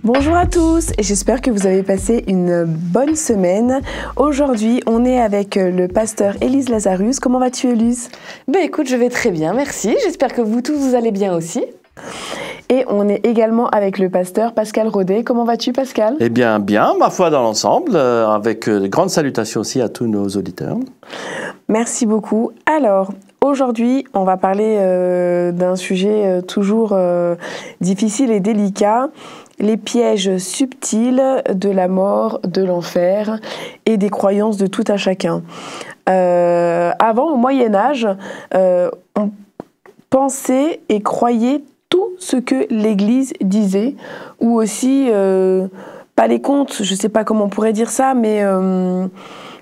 Bonjour à tous, j'espère que vous avez passé une bonne semaine. Aujourd'hui, on est avec le pasteur Élise Lazarus. Comment vas-tu, Élise? Écoute, je vais très bien, merci. J'espère que vous tous, vous allez bien aussi. Et on est également avec le pasteur Pascal Rodet. Comment vas-tu, Pascal? Eh bien, ma foi, dans l'ensemble, avec de grandes salutations aussi à tous nos auditeurs. Merci beaucoup. Alors, aujourd'hui, on va parler d'un sujet toujours difficile et délicat. Les pièges subtils de la mort, de l'enfer et des croyances de tout un chacun. Avant, au Moyen-Âge, on pensait et croyait tout ce que l'Église disait, ou aussi, pas les contes, je ne sais pas comment on pourrait dire ça, mais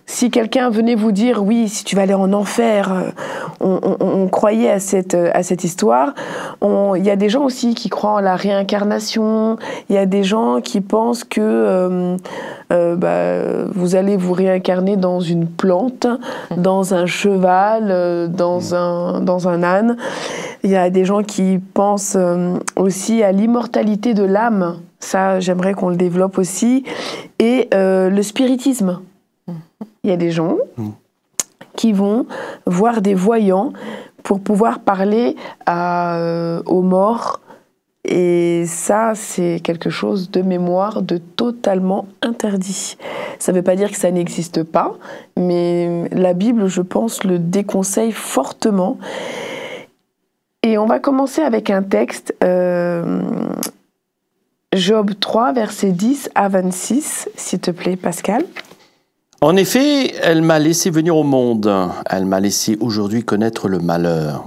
si quelqu'un venait vous dire, oui, si tu vas aller en enfer, on croyait à cette histoire. Il y a des gens aussi qui croient en la réincarnation, il y a des gens qui pensent que vous allez vous réincarner dans une plante, dans un cheval, dans un âne. Il y a des gens qui pensent aussi à l'immortalité de l'âme. Ça, j'aimerais qu'on le développe aussi. Et le spiritisme. Il y a des gens qui vont voir des voyants pour pouvoir parler aux morts. Et ça, c'est quelque chose de mémoire de totalement interdit. Ça ne veut pas dire que ça n'existe pas, mais la Bible, je pense, le déconseille fortement. Et on va commencer avec un texte, Job 3, versets 10 à 26, s'il te plaît, Pascal. En effet, elle m'a laissé venir au monde. Elle m'a laissé aujourd'hui connaître le malheur.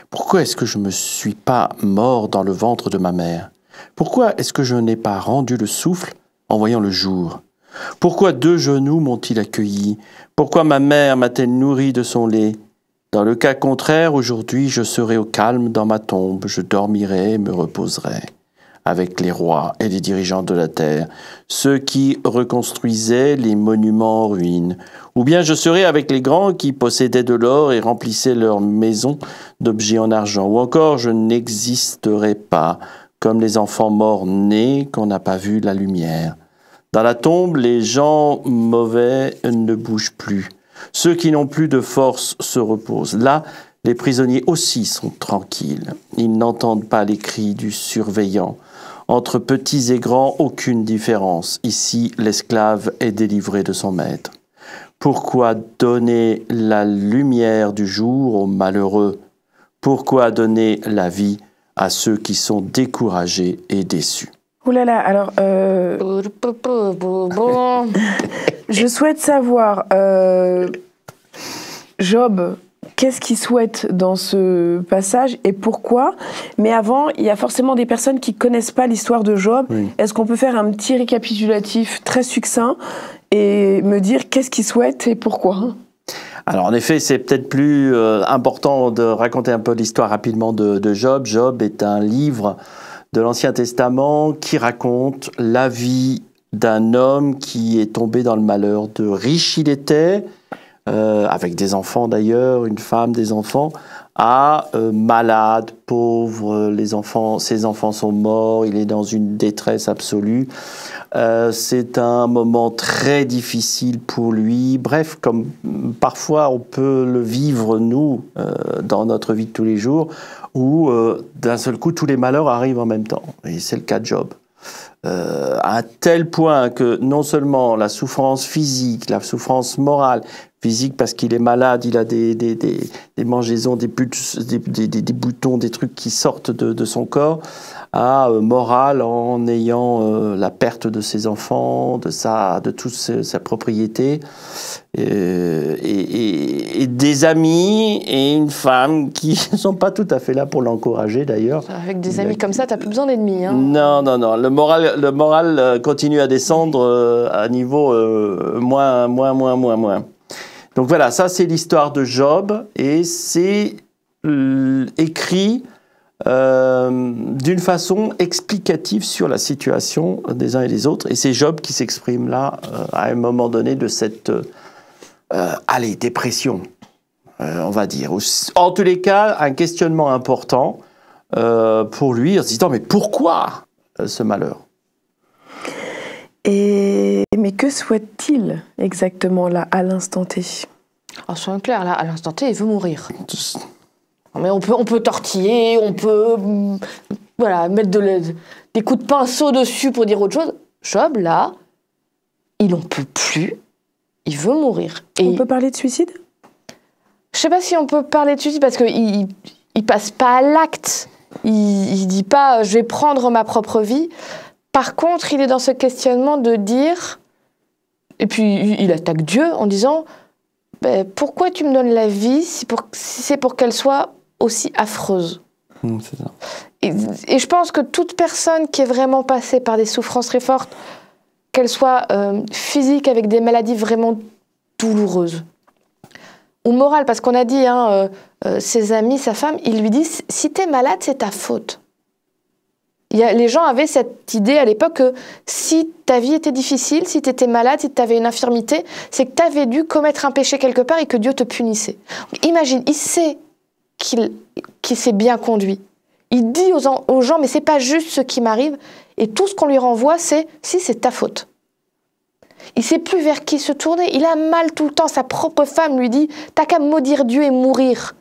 Pourquoi est-ce que je ne me suis pas mort dans le ventre de ma mère? Pourquoi est-ce que je n'ai pas rendu le souffle en voyant le jour? Pourquoi 2 genoux m'ont-ils accueilli? Pourquoi ma mère m'a-t-elle nourri de son lait? Dans le cas contraire, aujourd'hui, je serai au calme dans ma tombe. Je dormirai et me reposerai avec les rois et les dirigeants de la terre, ceux qui reconstruisaient les monuments en ruine. Ou bien je serai avec les grands qui possédaient de l'or et remplissaient leurs maisons d'objets en argent. Ou encore je n'existerai pas comme les enfants morts nés qu'on n'a pas vu la lumière. Dans la tombe, les gens mauvais ne bougent plus. Ceux qui n'ont plus de force se reposent. Là, les prisonniers aussi sont tranquilles. Ils n'entendent pas les cris du surveillant. Entre petits et grands, aucune différence. Ici, l'esclave est délivré de son maître. Pourquoi donner la lumière du jour aux malheureux? Pourquoi donner la vie à ceux qui sont découragés et déçus? Ouh là là, alors, je souhaite savoir, Job, qu'est-ce qu'il souhaite dans ce passage et pourquoi? Mais avant, il y a forcément des personnes qui ne connaissent pas l'histoire de Job. Oui. Est-ce qu'on peut faire un petit récapitulatif très succinct et me dire qu'est-ce qu'il souhaite et pourquoi? Alors en effet, c'est peut-être plus important de raconter un peu l'histoire rapidement de Job. Job est un livre de l'Ancien Testament qui raconte la vie d'un homme qui est tombé dans le malheur. De riche il était, avec des enfants d'ailleurs, une femme, des enfants, à malade, pauvre, ses enfants sont morts, il est dans une détresse absolue. C'est un moment très difficile pour lui. Bref, comme parfois on peut le vivre nous dans notre vie de tous les jours, où d'un seul coup tous les malheurs arrivent en même temps. Et c'est le cas de Job. À un tel point que non seulement la souffrance physique, la souffrance morale, physique parce qu'il est malade, il a des mangeaisons, des boutons, des trucs qui sortent de son corps, à morale en ayant la perte de ses enfants, de toute sa propriété, et des amis et une femme qui ne sont pas tout à fait là pour l'encourager d'ailleurs. Avec des amis comme ça, tu n'as plus besoin d'ennemis. Hein. Non. Le moral continue à descendre à niveau moins. Donc voilà, ça c'est l'histoire de Job et c'est écrit d'une façon explicative sur la situation des uns et des autres. Et c'est Job qui s'exprime là à un moment donné de cette dépression, on va dire. En tous les cas, un questionnement important pour lui en se disant mais pourquoi ce malheur? Mais que souhaite-t-il exactement là, à l'instant T? Alors, soyons clairs, là, à l'instant T, il veut mourir. Mais on peut tortiller, on peut voilà, mettre des coups de pinceau dessus pour dire autre chose. Job, là, il n'en peut plus, il veut mourir. Et on peut parler de suicide? Je ne sais pas si on peut parler de suicide parce qu'il ne passe pas à l'acte. Il ne dit pas « je vais prendre ma propre vie ». Par contre, il est dans ce questionnement de dire... Et puis, il attaque Dieu en disant « pourquoi tu me donnes la vie si c'est pour qu'elle soit aussi affreuse ?» C'est ça. Et je pense que toute personne qui est vraiment passée par des souffrances très fortes, qu'elles soient physiques avec des maladies vraiment douloureuses, ou morales, parce qu'on a dit, ses amis, sa femme, ils lui disent « si t'es malade, c'est ta faute ». Les gens avaient cette idée à l'époque que si ta vie était difficile, si tu étais malade, si tu avais une infirmité, c'est que tu avais dû commettre un péché quelque part et que Dieu te punissait. Donc, imagine, il sait qu'il s'est bien conduit. Il dit aux gens, mais c'est pas juste ce qui m'arrive. Et tout ce qu'on lui renvoie, c'est si c'est ta faute. Il sait plus vers qui se tourner. Il a mal tout le temps. Sa propre femme lui dit, t'as qu'à maudire Dieu et mourir.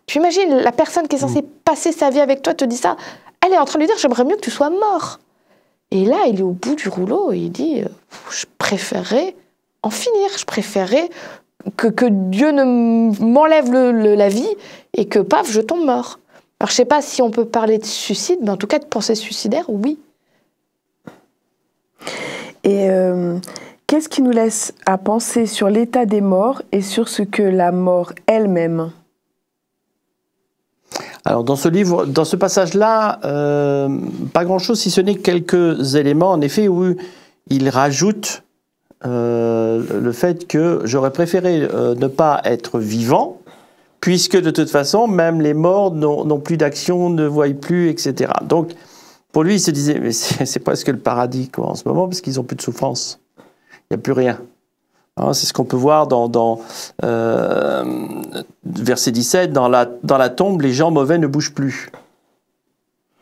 Tu imagines, la personne qui est censée passer sa vie avec toi te dit ça. Elle est en train de lui dire, j'aimerais mieux que tu sois mort. Et là, il est au bout du rouleau et il dit, je préférerais en finir. Je préférerais que Dieu ne m'enlève la vie et que, paf, je tombe mort. Alors, je ne sais pas si on peut parler de suicide, mais en tout cas, de pensée suicidaire, oui. Et qu'est-ce qui nous laisse à penser sur l'état des morts et sur ce que la mort elle-même? Alors dans ce livre, dans ce passage-là, pas grand-chose si ce n'est quelques éléments, en effet, où il rajoute le fait que j'aurais préféré ne pas être vivant, puisque de toute façon, même les morts n'ont plus d'action, ne voient plus, etc. Donc, pour lui, il se disait, mais c'est presque le paradis quoi, en ce moment, parce qu'ils n'ont plus de souffrance. Il n'y a plus rien. Hein, c'est ce qu'on peut voir dans verset 17, dans la tombe, les gens mauvais ne bougent plus.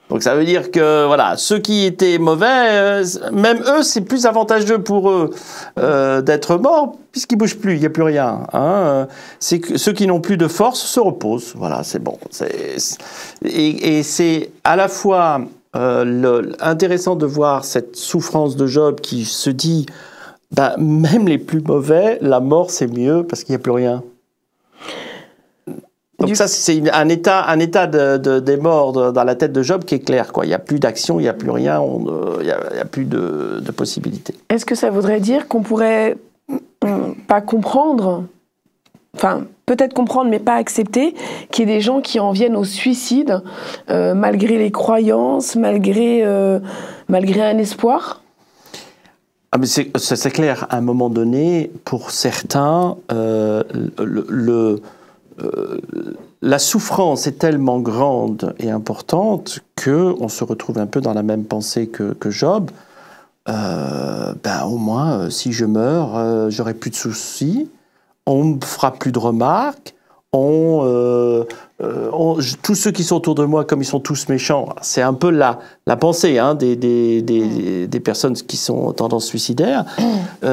Donc ça veut dire que voilà, ceux qui étaient mauvais, même eux, c'est plus avantageux pour eux d'être morts, puisqu'ils ne bougent plus, il n'y a plus rien. Hein. C'est que ceux qui n'ont plus de force se reposent. Voilà, c'est bon. Et c'est à la fois intéressant de voir cette souffrance de Job qui se dit, même les plus mauvais, la mort c'est mieux parce qu'il n'y a plus rien. Donc ça, c'est un état des morts dans la tête de Job qui est clair, quoi. Il n'y a plus d'action, il n'y a plus rien, il n'y a plus de possibilités. Est-ce que ça voudrait dire qu'on pourrait pas comprendre, enfin peut-être comprendre mais pas accepter, qu'il y ait des gens qui en viennent au suicide malgré les croyances, malgré un espoir? Ah mais c'est clair, à un moment donné, pour certains, la souffrance est tellement grande et importante qu'on se retrouve un peu dans la même pensée que Job. Au moins, si je meurs, j'aurai plus de soucis, on ne me fera plus de remarques, tous ceux qui sont autour de moi, comme ils sont tous méchants, c'est un peu la pensée hein, des personnes qui sont en tendance suicidaire, au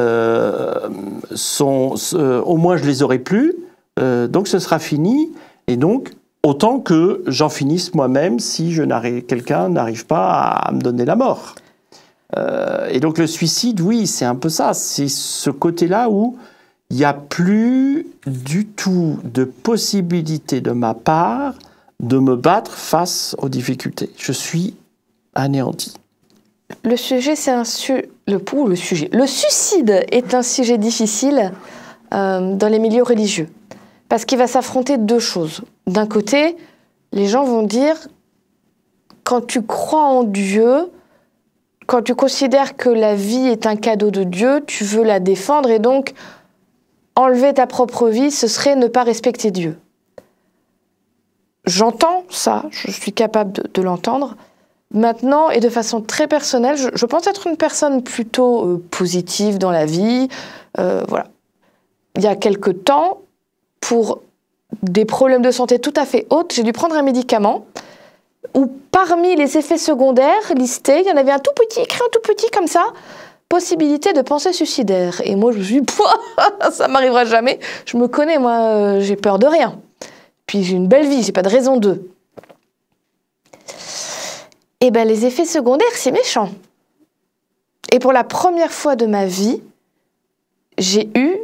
moins je les aurai plus, donc ce sera fini, et donc autant que j'en finisse moi-même si quelqu'un n'arrive pas à me donner la mort. Et donc le suicide, oui, c'est un peu ça, c'est ce côté-là où il n'y a plus du tout de possibilité de ma part de me battre face aux difficultés. Je suis anéanti. Le sujet, c'est le suicide est un sujet difficile dans les milieux religieux. Parce qu'il va s'affronter deux choses. D'un côté, les gens vont dire, quand tu crois en Dieu, quand tu considères que la vie est un cadeau de Dieu, tu veux la défendre et donc enlever ta propre vie, ce serait ne pas respecter Dieu. J'entends ça, je suis capable de l'entendre. Maintenant, et de façon très personnelle, je pense être une personne plutôt positive dans la vie. Voilà. Il y a quelque temps, pour des problèmes de santé tout à fait hauts, j'ai dû prendre un médicament où parmi les effets secondaires listés, il y en avait un tout petit, écrit un tout petit comme ça, possibilité de pensée suicidaire. Et moi, je me suis dit, ça m'arrivera jamais. Je me connais, moi, j'ai peur de rien. Puis j'ai une belle vie, j'ai pas de raison de. Et ben les effets secondaires, c'est méchant. Et pour la première fois de ma vie, j'ai eu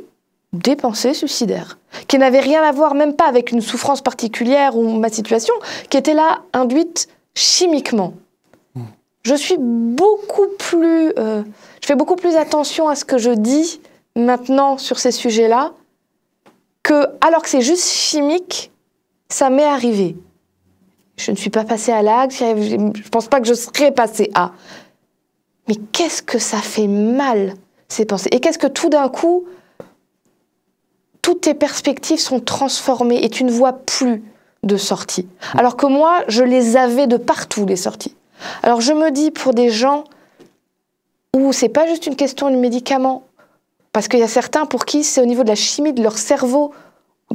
des pensées suicidaires, qui n'avaient rien à voir, même pas avec une souffrance particulière ou ma situation, qui était là induite chimiquement. Je suis beaucoup plus... je fais beaucoup plus attention à ce que je dis maintenant sur ces sujets-là, alors que c'est juste chimique, ça m'est arrivé. Je ne suis pas passée à l'acte, je ne pense pas que je serais passée à. Mais qu'est-ce que ça fait mal, ces pensées? Et qu'est-ce que tout d'un coup, toutes tes perspectives sont transformées et tu ne vois plus de sorties. Alors que moi, je les avais de partout, les sorties. Alors je me dis, pour des gens où c'est pas juste une question de médicaments, parce qu'il y a certains pour qui c'est au niveau de la chimie de leur cerveau,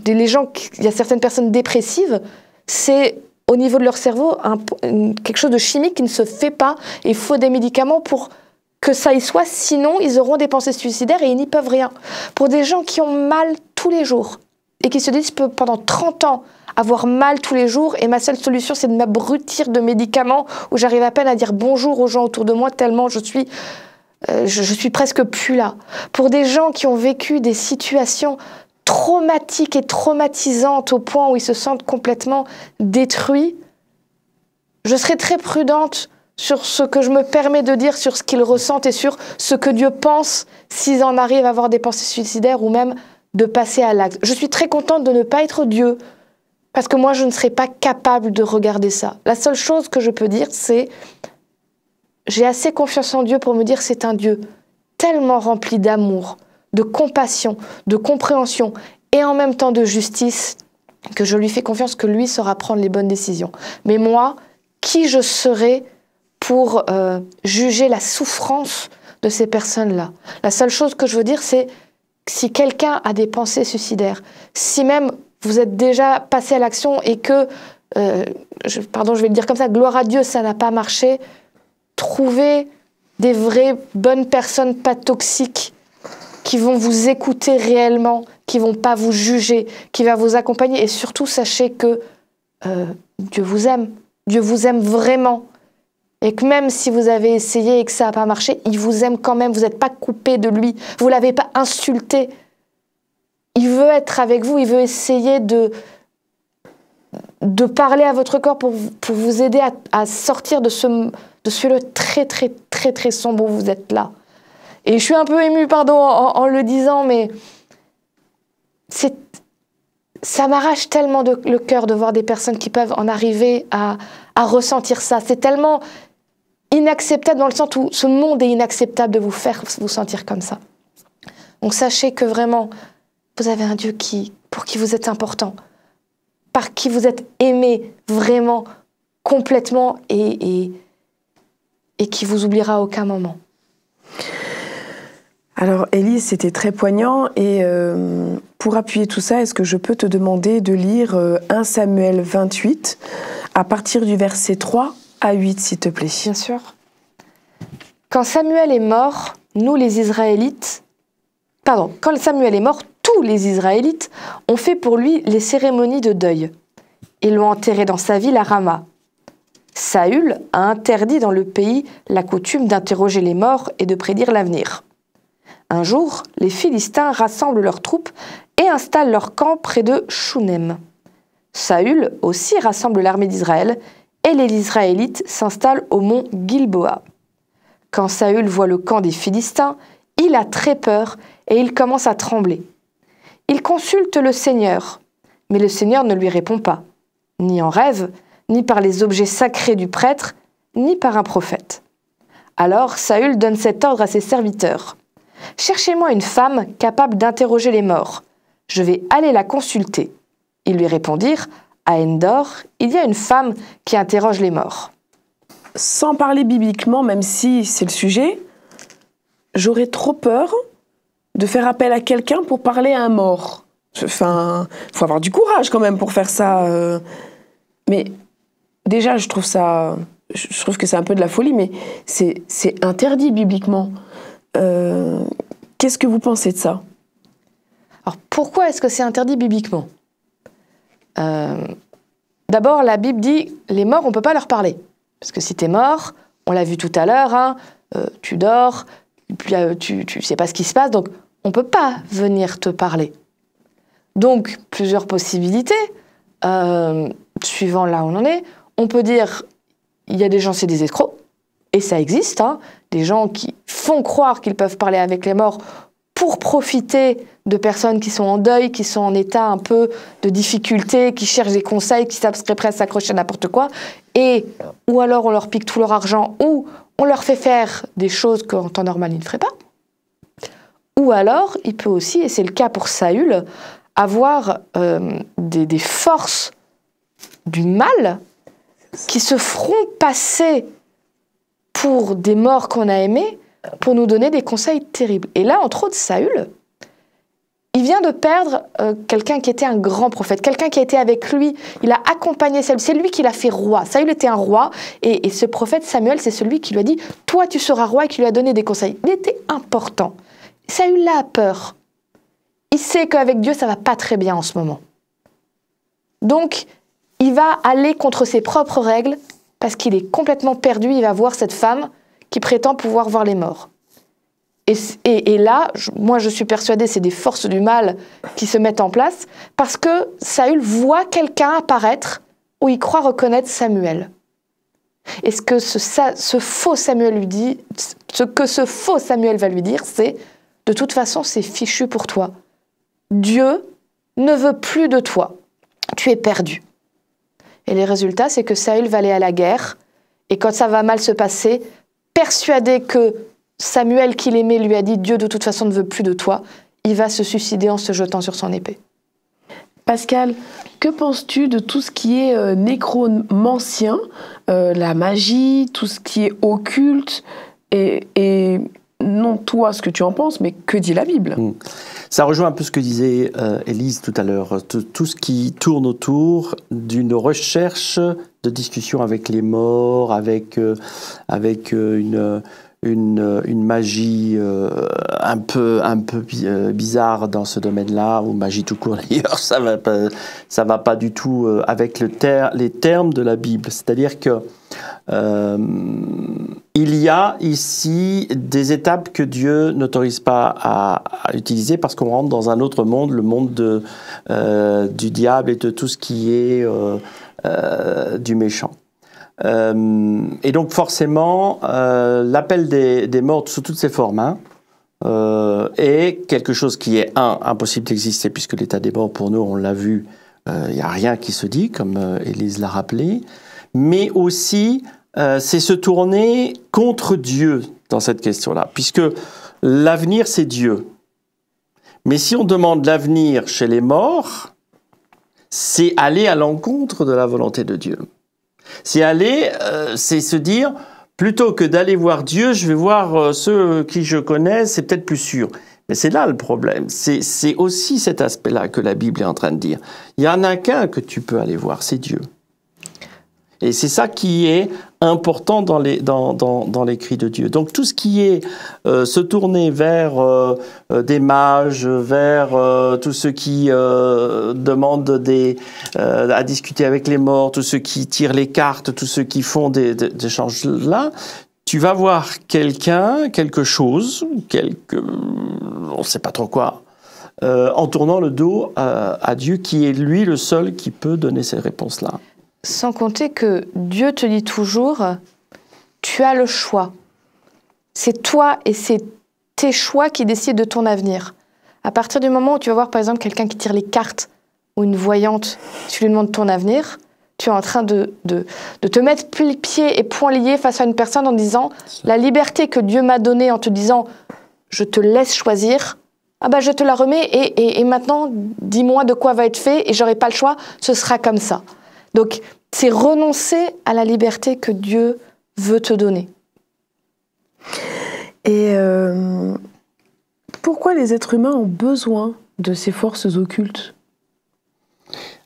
il y a certaines personnes dépressives, c'est au niveau de leur cerveau quelque chose de chimique qui ne se fait pas, et il faut des médicaments pour que ça y soit, sinon ils auront des pensées suicidaires et ils n'y peuvent rien. Pour des gens qui ont mal tous les jours, et qui se disent, je peux pendant 30 ans avoir mal tous les jours, et ma seule solution c'est de m'abrutir de médicaments, où j'arrive à peine à dire bonjour aux gens autour de moi, tellement je suis presque plus là. Pour des gens qui ont vécu des situations traumatiques et traumatisantes au point où ils se sentent complètement détruits, je serai très prudente sur ce que je me permets de dire, sur ce qu'ils ressentent et sur ce que Dieu pense s'ils en arrivent à avoir des pensées suicidaires ou même de passer à l'acte. Je suis très contente de ne pas être Dieu, parce que moi je ne serais pas capable de regarder ça. La seule chose que je peux dire, c'est j'ai assez confiance en Dieu pour me dire c'est un Dieu tellement rempli d'amour, de compassion, de compréhension et en même temps de justice, que je lui fais confiance que lui saura prendre les bonnes décisions. Mais moi, qui je serais pour juger la souffrance de ces personnes-là? La seule chose que je veux dire, c'est si quelqu'un a des pensées suicidaires, si même vous êtes déjà passé à l'action et que, je vais le dire comme ça, gloire à Dieu, ça n'a pas marché, trouvez des vraies bonnes personnes pas toxiques qui vont vous écouter réellement, qui vont pas vous juger, qui va vous accompagner. Et surtout, sachez que Dieu vous aime vraiment. Et que même si vous avez essayé et que ça n'a pas marché, il vous aime quand même, vous n'êtes pas coupé de lui, vous ne l'avez pas insulté. Il veut être avec vous, il veut essayer de parler à votre corps pour vous aider à sortir de ce lieu très, très, très, très sombre où vous êtes là. Et je suis un peu émue, pardon, en le disant, mais ça m'arrache tellement le cœur de voir des personnes qui peuvent en arriver à ressentir ça. C'est tellement inacceptable dans le sens où ce monde est inacceptable de vous faire vous sentir comme ça. Donc sachez que vraiment, vous avez un Dieu pour qui vous êtes important, par qui vous êtes aimé vraiment, complètement, et qui vous oubliera à aucun moment. Alors Élise, c'était très poignant, et pour appuyer tout ça, est-ce que je peux te demander de lire 1 Samuel 28 à partir du verset 3 à 8, s'il te plaît? Bien sûr. Quand Samuel est mort, tous les Israélites ont fait pour lui les cérémonies de deuil. Ils l'ont enterré dans sa ville à Rama. Saül a interdit dans le pays la coutume d'interroger les morts et de prédire l'avenir. Un jour, les Philistins rassemblent leurs troupes et installent leur camp près de Shunem. Saül aussi rassemble l'armée d'Israël et les Israélites s'installent au mont Gilboa. Quand Saül voit le camp des Philistins, il a très peur et il commence à trembler. Il consulte le Seigneur, mais le Seigneur ne lui répond pas, ni en rêve, ni par les objets sacrés du prêtre, ni par un prophète. Alors Saül donne cet ordre à ses serviteurs. « Cherchez-moi une femme capable d'interroger les morts. Je vais aller la consulter. » Ils lui répondirent « À Endor, il y a une femme qui interroge les morts. » Sans parler bibliquement, même si c'est le sujet, j'aurais trop peur de faire appel à quelqu'un pour parler à un mort. Enfin, faut avoir du courage quand même pour faire ça. Mais déjà, je trouve que c'est un peu de la folie, mais c'est interdit bibliquement. Qu'est-ce que vous pensez de ça? Alors pourquoi est-ce que c'est interdit bibliquement? D'abord, la Bible dit les morts, on ne peut pas leur parler. Parce que si tu es mort, on l'a vu tout à l'heure, hein, tu dors, tu ne sais pas ce qui se passe, donc on ne peut pas venir te parler. Donc, plusieurs possibilités, suivant là où on en est. On peut dire, il y a des gens, c'est des escrocs, et ça existe, hein, des gens qui font croire qu'ils peuvent parler avec les morts pour profiter de personnes qui sont en deuil, qui sont en état un peu de difficulté, qui cherchent des conseils, qui seraient prêts à s'accrocher à n'importe quoi, et ou alors on leur pique tout leur argent, ou on leur fait faire des choses qu'en temps normal ils ne feraient pas. Ou alors, il peut aussi, et c'est le cas pour Saül, avoir des forces du mal qui se feront passer pour des morts qu'on a aimés pour nous donner des conseils terribles. Et là, entre autres, Saül, il vient de perdre quelqu'un qui était un grand prophète, quelqu'un qui a été avec lui, il a accompagné Saül, c'est lui qui l'a fait roi. Saül était un roi, et ce prophète Samuel, c'est celui qui lui a dit « Toi, tu seras roi » et qui lui a donné des conseils. Il était important. Saül a peur. Il sait qu'avec Dieu, ça va pas très bien en ce moment. Donc, il va aller contre ses propres règles parce qu'il est complètement perdu. Il va voir cette femme qui prétend pouvoir voir les morts. Et là, moi, je suis persuadée, c'est des forces du mal qui se mettent en place parce que Saül voit quelqu'un apparaître où il croit reconnaître Samuel. Et ce que ce faux Samuel lui dit, ce que ce faux Samuel va lui dire, c'est « De toute façon, c'est fichu pour toi. Dieu ne veut plus de toi. Tu es perdu. » Et les résultats, c'est que Saül va aller à la guerre, et quand ça va mal se passer, persuadé que Samuel qu'il aimait lui a dit « Dieu de toute façon ne veut plus de toi », il va se suicider en se jetant sur son épée. Pascal, que penses-tu de tout ce qui est nécromancien, la magie, tout ce qui est occulte, et non toi ce que tu en penses, mais que dit la Bible? Ça rejoint un peu ce que disait Élise tout à l'heure, tout ce qui tourne autour d'une recherche de discussion avec les morts, avec une magie un peu bizarre dans ce domaine-là, ou magie tout court d'ailleurs, ça va pas du tout avec les termes de la Bible. C'est-à-dire que il y a ici des étapes que Dieu n'autorise pas à utiliser parce qu'on rentre dans un autre monde, le monde du diable et de tout ce qui est du méchant. Et donc forcément, l'appel des morts sous toutes ses formes est quelque chose qui est impossible d'exister puisque l'état des morts pour nous, on l'a vu, il n'y a rien qui se dit, comme Élise l'a rappelé, mais aussi c'est se tourner contre Dieu dans cette question-là, puisque l'avenir c'est Dieu. Mais si on demande l'avenir chez les morts, c'est aller à l'encontre de la volonté de Dieu. C'est se dire, plutôt que d'aller voir Dieu, je vais voir ceux qui je connais, c'est peut-être plus sûr. Mais c'est là le problème. C'est aussi cet aspect-là que la Bible est en train de dire. Il n'y en a qu'un que tu peux aller voir, c'est Dieu. Et c'est ça qui est important dans l'écrit de Dieu. Donc tout ce qui est se tourner vers des mages, vers tous ceux qui demandent à discuter avec les morts, tous ceux qui tirent les cartes, tous ceux qui font des échanges là, tu vas voir quelque chose, on ne sait pas trop quoi, en tournant le dos à Dieu qui est lui le seul qui peut donner ces réponses-là. Sans compter que Dieu te dit toujours, tu as le choix. C'est toi et c'est tes choix qui décident de ton avenir. À partir du moment où tu vas voir par exemple quelqu'un qui tire les cartes ou une voyante, tu lui demandes ton avenir, tu es en train de te mettre pieds et poings liés face à une personne en disant la liberté que Dieu m'a donnée en te disant je te laisse choisir, ah bah je te la remets et maintenant dis-moi de quoi va être fait et j'aurai pas le choix, ce sera comme ça. Donc, c'est renoncer à la liberté que Dieu veut te donner. Et pourquoi les êtres humains ont besoin de ces forces occultes?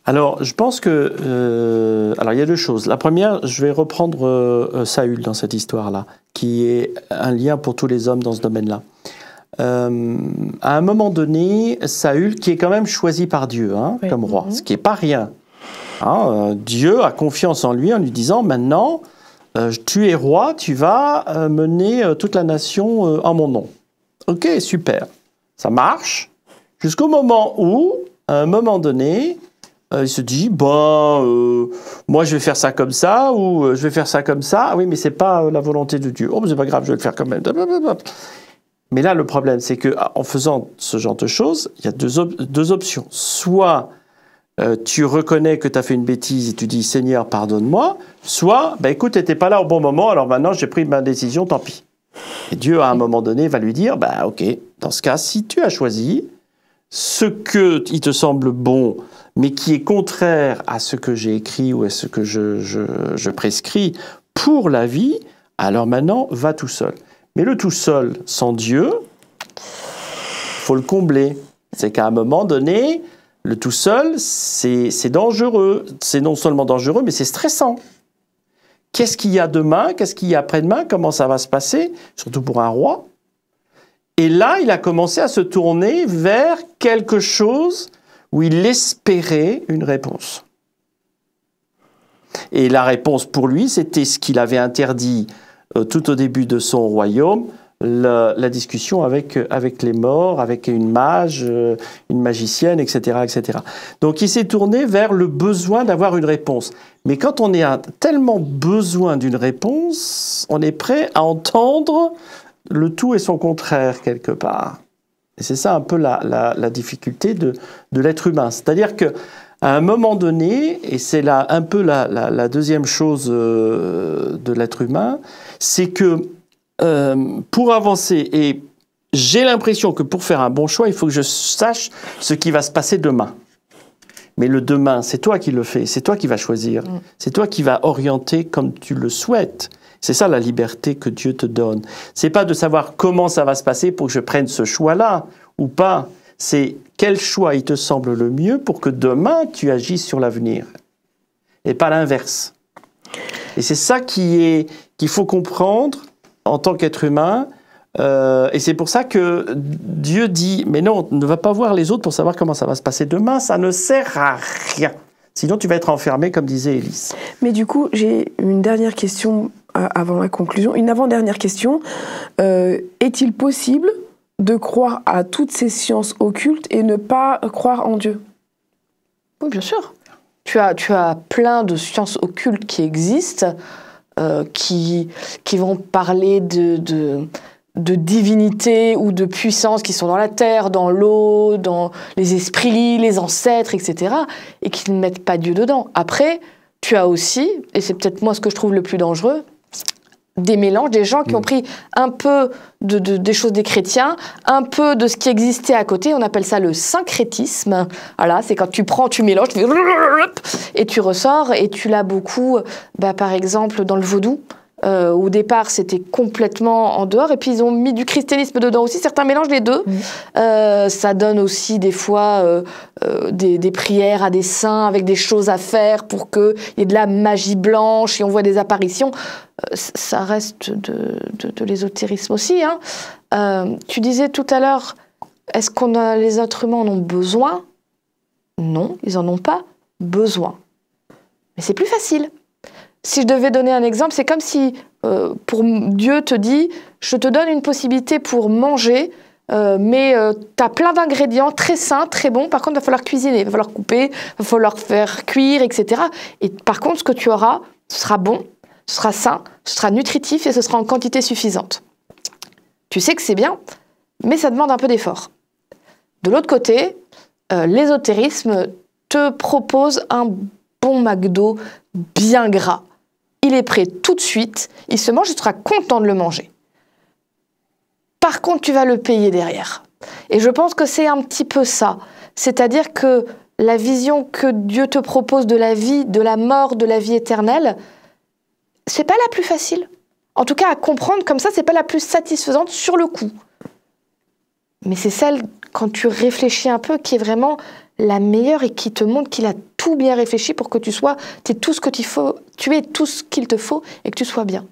Alors, je pense que... alors, il y a deux choses. La première, je vais reprendre Saül dans cette histoire-là, qui est un lien pour tous les hommes dans ce domaine-là. À un moment donné, Saül, qui est quand même choisi par Dieu oui. Comme roi, ce qui n'est pas rien. Dieu a confiance en lui en lui disant, maintenant, tu es roi, tu vas mener toute la nation en mon nom. Ok, super. Ça marche. Jusqu'au moment où, à un moment donné... il se dit, moi je vais faire ça comme ça, ou je vais faire ça comme ça. Ah oui, mais c'est pas la volonté de Dieu. Oh, mais c'est pas grave, je vais le faire quand même. Mais là, le problème, c'est qu'en faisant ce genre de choses, il y a deux options. Soit tu reconnais que tu as fait une bêtise et tu dis, Seigneur, pardonne-moi. Soit, écoute, tu n'étais pas là au bon moment, alors maintenant j'ai pris ma décision, tant pis. Et Dieu, à un moment donné, va lui dire, ok, dans ce cas, si tu as choisi ce qui te semble bon, mais qui est contraire à ce que j'ai écrit ou à ce que je prescris pour la vie, alors maintenant, va tout seul. Mais le tout seul, sans Dieu, il faut le combler. C'est qu'à un moment donné, le tout seul, c'est dangereux. C'est non seulement dangereux, mais c'est stressant. Qu'est-ce qu'il y a demain? Qu'est-ce qu'il y a après-demain? Comment ça va se passer? Surtout pour un roi. Et là, il a commencé à se tourner vers quelque chose où il espérait une réponse. Et la réponse pour lui, c'était ce qu'il avait interdit tout au début de son royaume, la discussion avec les morts, avec une mage, une magicienne, etc., etc. Donc il s'est tourné vers le besoin d'avoir une réponse. Mais quand on a tellement besoin d'une réponse, on est prêt à entendre le tout et son contraire quelque part. Et c'est ça un peu la difficulté de l'être humain. C'est-à-dire qu'à un moment donné, et c'est là un peu la deuxième chose de l'être humain, c'est que pour avancer, et j'ai l'impression que pour faire un bon choix, il faut que je sache ce qui va se passer demain. Mais le demain, c'est toi qui le fais, c'est toi qui vas choisir, c'est toi qui vas orienter comme tu le souhaites. C'est ça la liberté que Dieu te donne. C'est pas de savoir comment ça va se passer pour que je prenne ce choix-là ou pas. C'est quel choix il te semble le mieux pour que demain tu agisses sur l'avenir. Et pas l'inverse. Et c'est ça qu'il faut comprendre en tant qu'être humain. Et c'est pour ça que Dieu dit, mais non, ne va pas voir les autres pour savoir comment ça va se passer demain, ça ne sert à rien. Sinon tu vas être enfermé, comme disait Élise. Mais du coup, j'ai une dernière question avant la conclusion. Une avant-dernière question. Est-il possible de croire à toutes ces sciences occultes et ne pas croire en Dieu? Oui, bien sûr. Tu as plein de sciences occultes qui existent, qui vont parler de divinité ou de puissance qui sont dans la terre, dans l'eau, dans les esprits, les ancêtres, etc. et qui ne mettent pas Dieu dedans. Après, tu as aussi, et c'est peut-être moi ce que je trouve le plus dangereux, des mélanges, des gens qui ont pris un peu des choses des chrétiens, un peu de ce qui existait à côté, on appelle ça le syncrétisme. Voilà, c'est quand tu prends, tu mélanges, et tu ressors, et tu l'as beaucoup, par exemple, dans le vaudou. Au départ, c'était complètement en dehors, et puis ils ont mis du christianisme dedans aussi. Certains mélangent les deux. Ça donne aussi des fois des prières à des saints avec des choses à faire pour qu'il y ait de la magie blanche et on voit des apparitions. Ça reste de l'ésotérisme aussi. Tu disais tout à l'heure, est-ce que les êtres humains en ont besoin? Non, ils n'en ont pas besoin. Mais c'est plus facile. Si je devais donner un exemple, c'est comme si pour Dieu te dit « Je te donne une possibilité pour manger, mais tu as plein d'ingrédients très sains, très bons. Par contre, il va falloir cuisiner, il va falloir couper, il va falloir faire cuire, etc. Et par contre, ce que tu auras, ce sera bon, ce sera sain, ce sera nutritif et ce sera en quantité suffisante. Tu sais que c'est bien, mais ça demande un peu d'effort. De l'autre côté, l'ésotérisme te propose un bon McDo bien gras. Il est prêt tout de suite, il se mange, tu seras content de le manger. Par contre, tu vas le payer derrière. Et je pense que c'est un petit peu ça. C'est-à-dire que la vision que Dieu te propose de la vie, de la mort, de la vie éternelle, c'est pas la plus facile. En tout cas, à comprendre comme ça, c'est pas la plus satisfaisante sur le coup. Mais c'est celle, quand tu réfléchis un peu, qui est vraiment la meilleure et qui te montre qu'il a tout bien réfléchi pour que tu aies tout ce qu'il te faut et que tu sois bien.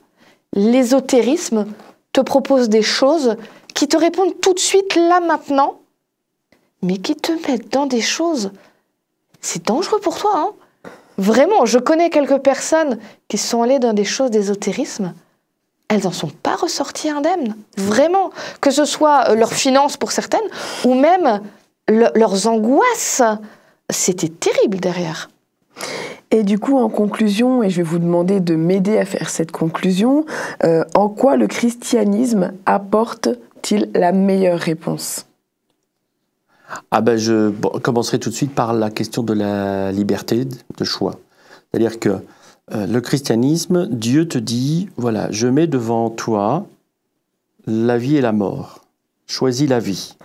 L'ésotérisme te propose des choses qui te répondent tout de suite, là, maintenant, mais qui te mettent dans des choses... C'est dangereux pour toi, hein. Vraiment, je connais quelques personnes qui sont allées dans des choses d'ésotérisme. Elles n'en sont pas ressorties indemnes. Vraiment. Que ce soit leurs finances pour certaines, ou même leurs angoisses. C'était terrible derrière. Et du coup, en conclusion, et je vais vous demander de m'aider à faire cette conclusion, en quoi le christianisme apporte-t-il la meilleure réponse ? Je commencerai tout de suite par la question de la liberté de choix. C'est-à-dire que le christianisme, Dieu te dit, voilà, je mets devant toi la vie et la mort. Choisis la vie.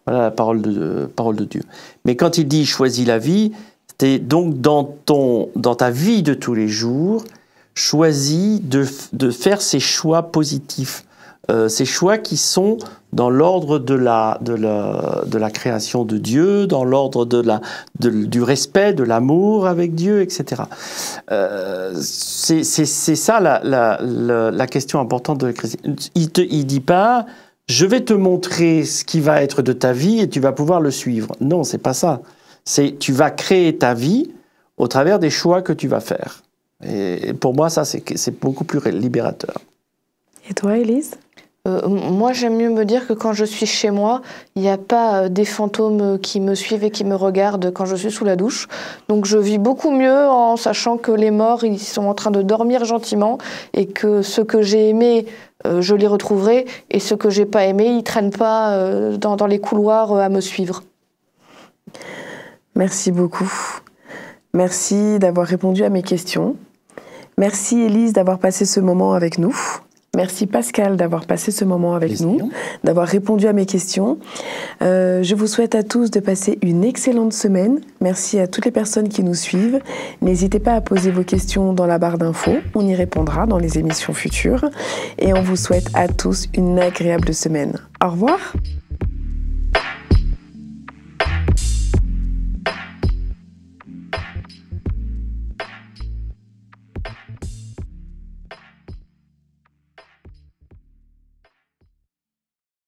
Voilà la parole de Dieu. Mais quand il dit choisis la vie, c'est donc dans ta vie de tous les jours, choisis de faire ces choix positifs. Ces choix qui sont dans l'ordre de la création de Dieu, dans l'ordre du respect, de l'amour avec Dieu, etc. C'est ça la question importante de la christianisme. Il dit pas « je vais te montrer ce qui va être de ta vie et tu vas pouvoir le suivre ». Non, c'est pas ça. C'est tu vas créer ta vie au travers des choix que tu vas faire. Et pour moi, ça, c'est beaucoup plus libérateur. Et toi, Élise ? Moi, j'aime mieux me dire que quand je suis chez moi, il n'y a pas des fantômes qui me suivent et qui me regardent quand je suis sous la douche. Donc je vis beaucoup mieux en sachant que les morts, ils sont en train de dormir gentiment et que ceux que j'ai aimés, je les retrouverai, et ceux que j'ai pas aimés, ils ne traînent pas dans les couloirs à me suivre. Merci beaucoup. Merci d'avoir répondu à mes questions. Merci Élise d'avoir passé ce moment avec nous. Merci Pascal d'avoir passé ce moment avec nous, d'avoir répondu à mes questions. Je vous souhaite à tous de passer une excellente semaine. Merci à toutes les personnes qui nous suivent. N'hésitez pas à poser vos questions dans la barre d'infos. On y répondra dans les émissions futures. Et on vous souhaite à tous une agréable semaine. Au revoir.